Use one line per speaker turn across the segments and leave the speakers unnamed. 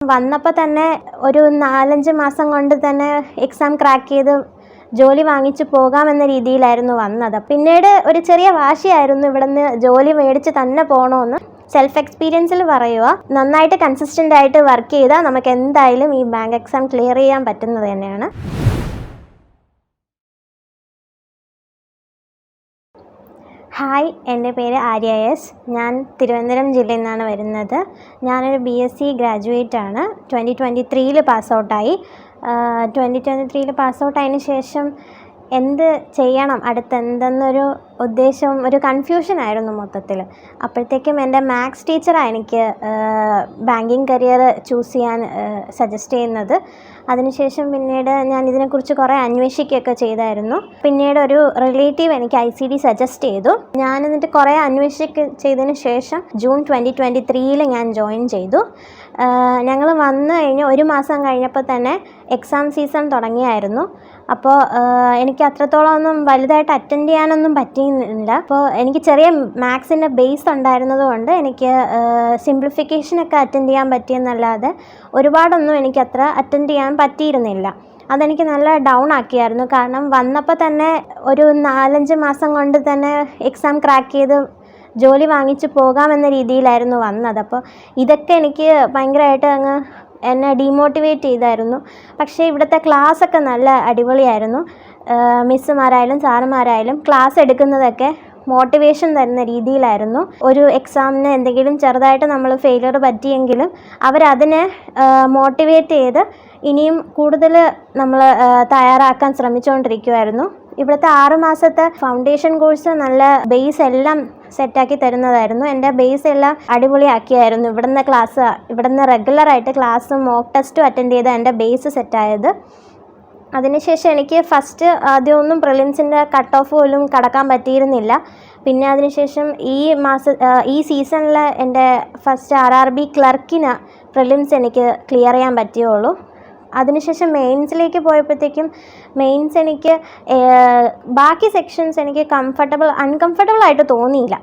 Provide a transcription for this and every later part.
വന്നപ്പോൾ തന്നെ ഒരു 4-5 മാസം കൊണ്ട് തന്നെ എക്സാം ക്രാക്ക് ചെയ്ത് ജോലി വാങ്ങിച്ച് പോകാമെന്ന രീതിയിലായിരുന്നു വന്നത്. പിന്നീട് ഒരു ചെറിയ വാശിയായിരുന്നു ഇവിടുന്ന് ജോലി മേടിച്ച് തന്നെ പോകണമെന്ന്. സെൽഫ് എക്സ്പീരിയൻസിൽ പറയുക, നന്നായിട്ട് കൺസിസ്റ്റൻ്റ് ആയിട്ട് വർക്ക് ചെയ്താൽ നമുക്ക് എന്തായാലും ഈ ബാങ്ക് എക്സാം ക്ലിയർ ചെയ്യാൻ പറ്റുന്നത് തന്നെയാണ്. ഹായ്, എൻ്റെ പേര് ആര്യ എസ്. ഞാൻ തിരുവനന്തപുരം ജില്ലയിൽ നിന്നാണ് വരുന്നത്. ഞാനൊരു BSc ഗ്രാജുവേറ്റ് ആണ്. 2023 പാസ് ഔട്ടായി. 2023 പാസ് ഔട്ടായതിന് ശേഷം എന്ത് ചെയ്യണം അടുത്തെന്തെന്നൊരു ഉദ്ദേശം, ഒരു കൺഫ്യൂഷനായിരുന്നു മൊത്തത്തിൽ. അപ്പോഴത്തേക്കും എൻ്റെ മാത്സ് ടീച്ചറാണ് എനിക്ക് ബാങ്കിങ് കരിയർ ചൂസ് ചെയ്യാൻ സജസ്റ്റ് ചെയ്യുന്നത്. അതിനുശേഷം പിന്നീട് ഞാൻ ഇതിനെക്കുറിച്ച് കുറേ അന്വേഷിക്കുകയൊക്കെ ചെയ്തായിരുന്നു. പിന്നീട് ഒരു റിലേറ്റീവ് എനിക്ക് ICD സജസ്റ്റ് ചെയ്തു. ഞാൻ എന്നിട്ട് കുറേ ചെയ്തതിന് ശേഷം ജൂൺ 2023 ഞാൻ ജോയിൻ ചെയ്തു. ഞങ്ങൾ വന്നു കഴിഞ്ഞ് 1 മാസം കഴിഞ്ഞപ്പോൾ തന്നെ എക്സാം സീസൺ തുടങ്ങിയായിരുന്നു. അപ്പോൾ എനിക്ക് അത്രത്തോളം ഒന്നും വലുതായിട്ട് അറ്റൻഡ് ചെയ്യാനൊന്നും പറ്റിയില്ല. അപ്പോൾ എനിക്ക് ചെറിയ മാത്സിൻ്റെ ബേസ് ഉണ്ടായിരുന്നത് കൊണ്ട് എനിക്ക് സിംപ്ലിഫിക്കേഷനൊക്കെ അറ്റൻഡ് ചെയ്യാൻ പറ്റിയെന്നല്ലാതെ ഒരുപാടൊന്നും എനിക്കത്ര അറ്റൻഡ് ചെയ്യാൻ പറ്റിയിരുന്നില്ല. അതെനിക്ക് നല്ല ഡൗൺ ആക്കിയായിരുന്നു. കാരണം വന്നപ്പോൾ തന്നെ ഒരു 4-5 മാസം കൊണ്ട് തന്നെ എക്സാം ക്രാക്ക് ചെയ്ത് ജോലി വാങ്ങിച്ച് പോകാമെന്ന രീതിയിലായിരുന്നു വന്നത്. അപ്പോൾ ഇതൊക്കെ എനിക്ക് ഭയങ്കരമായിട്ട് എന്നെ ഡീമോട്ടിവേറ്റ് ചെയ്തായിരുന്നു. പക്ഷേ ഇവിടുത്തെ ക്ലാസ്സൊക്കെ നല്ല അടിപൊളിയായിരുന്നു. മിസ്സുമാരായാലും സാറുമാരായാലും ക്ലാസ് എടുക്കുന്നതൊക്കെ മോട്ടിവേഷൻ തരുന്ന രീതിയിലായിരുന്നു. ഒരു എക്സാമിന് എന്തെങ്കിലും ചെറുതായിട്ട് നമ്മൾ ഫെയിലിയർ പറ്റിയെങ്കിലും അവരതിനെ മോട്ടിവേറ്റ് ചെയ്ത് ഇനിയും കൂടുതൽ നമ്മൾ തയ്യാറാക്കാൻ ശ്രമിച്ചുകൊണ്ടിരിക്കുമായിരുന്നു. ഇവിടുത്തെ 6 മാസത്തെ ഫൗണ്ടേഷൻ കോഴ്സ് നല്ല ബേസ് എല്ലാം സെറ്റാക്കി തരുന്നതായിരുന്നു. എൻ്റെ ബേസ് എല്ലാം അടിപൊളിയാക്കിയായിരുന്നു ഇവിടുന്ന് റെഗുലറായിട്ട് ക്ലാസ്സും മോക്ക് ടെസ്റ്റും അറ്റൻഡ് ചെയ്ത് എൻ്റെ ബേസ് സെറ്റായത്. അതിനുശേഷം എനിക്ക് ആദ്യമൊന്നും പ്രിലിംസിൻ്റെ കട്ട് ഓഫ് പോലും കടക്കാൻ പറ്റിയിരുന്നില്ല. പിന്നെ അതിനുശേഷം ഈ സീസണിൽ എൻ്റെ ഫസ്റ്റ് RRB ക്ലർക്കിന് പ്രിലിംസ് എനിക്ക് ക്ലിയർ ചെയ്യാൻ പറ്റിയുള്ളൂ. അതിനുശേഷം മെയിൻസിലേക്ക് പോയപ്പോഴത്തേക്കും എനിക്ക് ബാക്കി സെക്ഷൻസ് എനിക്ക് അൺകംഫർട്ടബിൾ ആയിട്ട് തോന്നിയില്ല.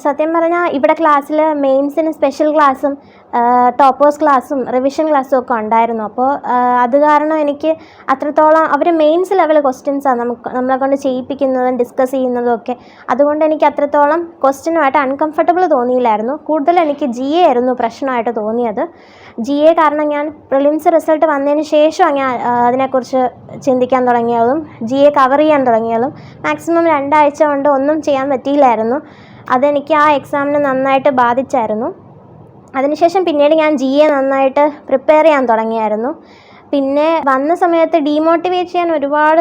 സത്യം പറഞ്ഞാൽ ഇവിടെ ക്ലാസ്സിൽ മെയിൻസിന് സ്പെഷ്യൽ ക്ലാസ്സും ടോപ്പേഴ്സ് ക്ലാസ്സും റിവിഷൻ ക്ലാസ്സും ഒക്കെ ഉണ്ടായിരുന്നു. അപ്പോൾ അത് കാരണം എനിക്ക് അത്രത്തോളം അവർ മെയിൻസ് ലെവൽ ക്വസ്റ്റ്യൻസാണ് നമ്മളെ കൊണ്ട് ചെയ്യിപ്പിക്കുന്നതും ഡിസ്കസ് ചെയ്യുന്നതും ഒക്കെ. അതുകൊണ്ട് എനിക്ക് അത്രത്തോളം ക്വസ്റ്റ്യനുമായിട്ട് അൺകംഫർട്ടബിൾ തോന്നിയില്ലായിരുന്നു. കൂടുതൽ എനിക്ക് GA ആയിരുന്നു പ്രശ്നമായിട്ട് തോന്നിയത്. GA കാരണം ഞാൻ പ്രിലിംസ് റിസൾട്ട് വന്നതിന് ശേഷം ഞാൻ അതിനെക്കുറിച്ച് ചിന്തിക്കാൻ തുടങ്ങിയതും GA കവർ ചെയ്യാൻ തുടങ്ങിയതും മാക്സിമം 2 ആഴ്ച കൊണ്ട് ഒന്നും ചെയ്യാൻ പറ്റിയില്ലായിരുന്നു. അതെനിക്ക് ആ എക്സാമിന് നന്നായിട്ട് ബാധിച്ചായിരുന്നു. അതിനുശേഷം പിന്നീട് ഞാൻ GA നന്നായിട്ട് പ്രിപ്പയർ ചെയ്യാൻ തുടങ്ങിയായിരുന്നു. പിന്നെ വന്ന സമയത്ത് ഡീമോട്ടിവേറ്റ് ചെയ്യാൻ ഒരുപാട്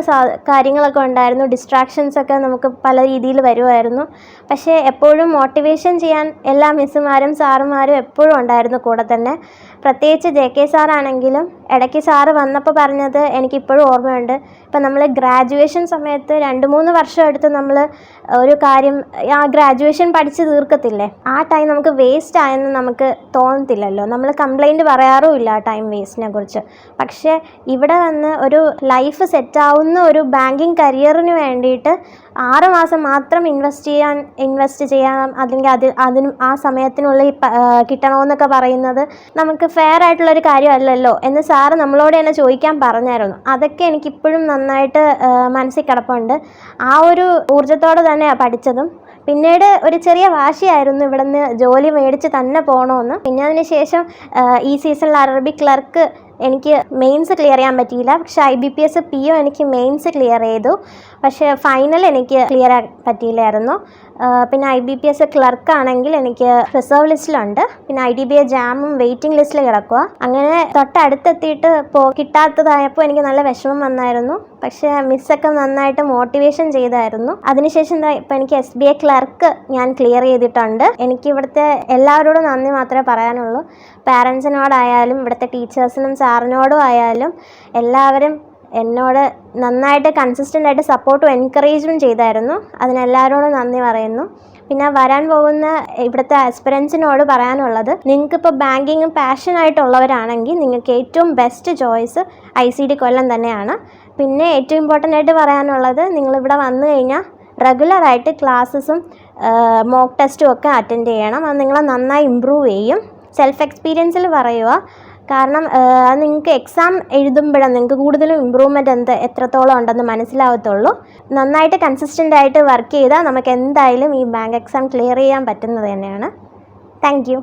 കാര്യങ്ങളൊക്കെ ഉണ്ടായിരുന്നു. ഡിസ്ട്രാക്ഷൻസൊക്കെ നമുക്ക് പല രീതിയിൽ വരുമായിരുന്നു. പക്ഷേ എപ്പോഴും മോട്ടിവേഷൻ ചെയ്യാൻ എല്ലാ മിസ്സുമാരും സാറുമാരും എപ്പോഴും ഉണ്ടായിരുന്നു കൂടെ തന്നെ. പ്രത്യേകിച്ച് JK സാറാണെങ്കിലും ഇടയ്ക്ക് സാറ് വന്നപ്പോൾ പറഞ്ഞത് എനിക്കിപ്പോഴും ഓർമ്മയുണ്ട്. ഇപ്പം നമ്മൾ ഗ്രാജുവേഷൻ സമയത്ത് 2-3 വർഷം എടുത്ത് നമ്മൾ ഒരു കാര്യം ആ ഗ്രാജുവേഷൻ പഠിച്ച് തീർക്കത്തില്ലേ, ആ ടൈം നമുക്ക് വേസ്റ്റ് ആയെന്ന് നമുക്ക് തോന്നത്തില്ലല്ലോ. നമ്മൾ കംപ്ലൈൻറ്റ് പറയാറുമില്ല ആ ടൈം വേസ്റ്റിനെ കുറിച്ച്. പക്ഷേ ഇവിടെ വന്ന് ഒരു ലൈഫ് സെറ്റാവുന്ന ഒരു ബാങ്കിങ് കരിയറിന് വേണ്ടിയിട്ട് 6 മാസം മാത്രം ഇൻവെസ്റ്റ് ചെയ്യാൻ അല്ലെങ്കിൽ ആ സമയത്തിനുള്ളിൽ കിട്ടണമെന്നൊക്കെ പറയുന്നത് നമുക്ക് ഫെയർ ആയിട്ടുള്ളൊരു കാര്യമല്ലല്ലോ എന്ന് സാറ് നമ്മളോട് തന്നെ ചോദിക്കാൻ പറഞ്ഞായിരുന്നു. അതൊക്കെ എനിക്കിപ്പോഴും നന്നായിട്ട് മനസ്സിൽ കിടപ്പുണ്ട്. ആ ഒരു ഊർജ്ജത്തോടെ തന്നെയാണ് പഠിച്ചതും. പിന്നീട് ഒരു ചെറിയ വാശിയായിരുന്നു ഇവിടുന്ന് ജോലി മേടിച്ച് തന്നെ പോകണമെന്ന്. പിന്നെ അതിന് ശേഷം ഈ സീസണിൽ RRB ക്ലർക്ക് എനിക്ക് മെയിൻസ് ക്ലിയർ ചെയ്യാൻ പറ്റിയില്ല. പക്ഷേ IBPS PO എനിക്ക് മെയിൻസ് ക്ലിയർ ചെയ്തു. പക്ഷേ ഫൈനൽ എനിക്ക് ക്ലിയർ ആക്കാൻ പറ്റിയില്ലായിരുന്നു. പിന്നെ IBPS ക്ലർക്കാണെങ്കിൽ എനിക്ക് റിസർവ് ലിസ്റ്റിലുണ്ട്. പിന്നെ IDBA ജാമും വെയിറ്റിംഗ് ലിസ്റ്റിൽ കിടക്കുക. അങ്ങനെ തൊട്ടടുത്തെത്തിയിട്ട് കിട്ടാത്തതായപ്പോൾ എനിക്ക് നല്ല വിഷമം വന്നായിരുന്നു. പക്ഷേ മിസ്സൊക്കെ നന്നായിട്ട് മോട്ടിവേഷൻ ചെയ്തായിരുന്നു. അതിനുശേഷം ഇപ്പം എനിക്ക് SBI ക്ലർക്ക് ഞാൻ ക്ലിയർ ചെയ്തിട്ടുണ്ട്. എനിക്ക് ഇവിടുത്തെ എല്ലാവരോടും നന്ദി മാത്രമേ പറയാനുള്ളൂ. പാരൻസിനോടായാലും ഇവിടുത്തെ ടീച്ചേഴ്സിനും സാറിനോടും ആയാലും എല്ലാവരും എന്നോട് നന്നായിട്ട് കൺസിസ്റ്റൻ്റ് ആയിട്ട് സപ്പോർട്ടും എൻകറേജും ചെയ്തായിരുന്നു. അതിനെല്ലാവരോടും നന്ദി പറയുന്നു. പിന്നെ വരാൻ പോകുന്ന ഇവിടുത്തെ ആസ്പിറൻസിനോട് പറയാനുള്ളത്, നിങ്ങൾക്കിപ്പോൾ ബാങ്കിങ് പാഷനായിട്ടുള്ളവരാണെങ്കിൽ നിങ്ങൾക്ക് ഏറ്റവും ബെസ്റ്റ് ചോയ്സ് ICD കൊല്ലം തന്നെയാണ്. പിന്നെ ഏറ്റവും ഇമ്പോർട്ടൻ്റ് ആയിട്ട് പറയാനുള്ളത്, നിങ്ങളിവിടെ വന്നു കഴിഞ്ഞാൽ റെഗുലറായിട്ട് ക്ലാസ്സസും മോക്ക് ടെസ്റ്റും ഒക്കെ അറ്റൻഡ് ചെയ്യണം. അത് നിങ്ങളെ നന്നായി ഇമ്പ്രൂവ് ചെയ്യും. സെൽഫ് എക്സ്പീരിയൻസിൽ പറയുക, കാരണം അത് നിങ്ങൾക്ക് എക്സാം എഴുതുമ്പോഴാണ് നിങ്ങൾക്ക് കൂടുതലും ഇമ്പ്രൂവ്മെൻറ്റ് എത്രത്തോളം ഉണ്ടെന്ന് മനസ്സിലാവത്തുള്ളൂ. നന്നായിട്ട് കൺസിസ്റ്റൻ്റ് ആയിട്ട് വർക്ക് ചെയ്താൽ നമുക്ക് എന്തായാലും ഈ ബാങ്ക് എക്സാം ക്ലിയർ ചെയ്യാൻ പറ്റുന്നത് തന്നെയാണ്. Thank you.